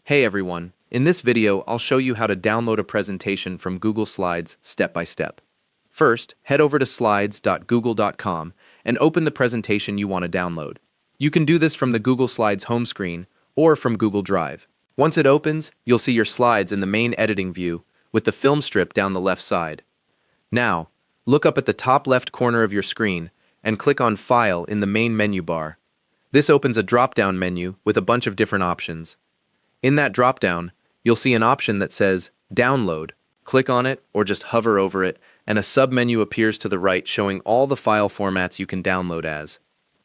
Hey everyone, in this video I'll show you how to download a presentation from Google Slides step by step. First, head over to slides.google.com and open the presentation you want to download. You can do this from the Google Slides home screen or from Google Drive. Once it opens, you'll see your slides in the main editing view with the film strip down the left side. Now, look up at the top left corner of your screen and click on File in the main menu bar. This opens a drop-down menu with a bunch of different options. In that drop-down, you'll see an option that says Download. Click on it or just hover over it, and a submenu appears to the right showing all the file formats you can download as.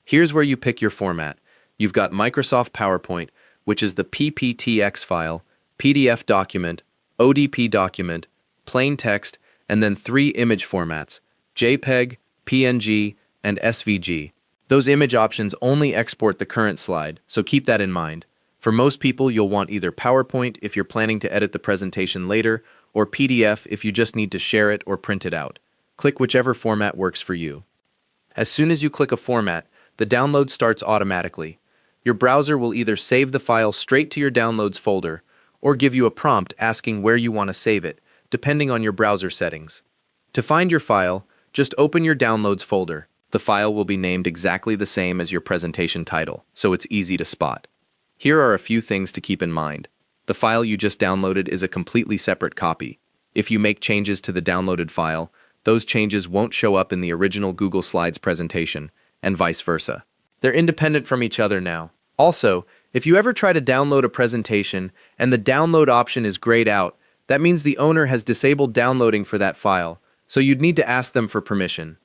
Here's where you pick your format. You've got Microsoft PowerPoint, which is the PPTX file, PDF document, ODP document, plain text, and then 3 image formats, JPEG, PNG, and SVG. Those image options only export the current slide, so keep that in mind. For most people, you'll want either PowerPoint if you're planning to edit the presentation later, or PDF if you just need to share it or print it out. Click whichever format works for you. As soon as you click a format, the download starts automatically. Your browser will either save the file straight to your Downloads folder, or give you a prompt asking where you want to save it, depending on your browser settings. To find your file, just open your Downloads folder. The file will be named exactly the same as your presentation title, so it's easy to spot. Here are a few things to keep in mind. The file you just downloaded is a completely separate copy. If you make changes to the downloaded file, those changes won't show up in the original Google Slides presentation, and vice versa. They're independent from each other now. Also, if you ever try to download a presentation and the download option is grayed out, that means the owner has disabled downloading for that file, so you'd need to ask them for permission.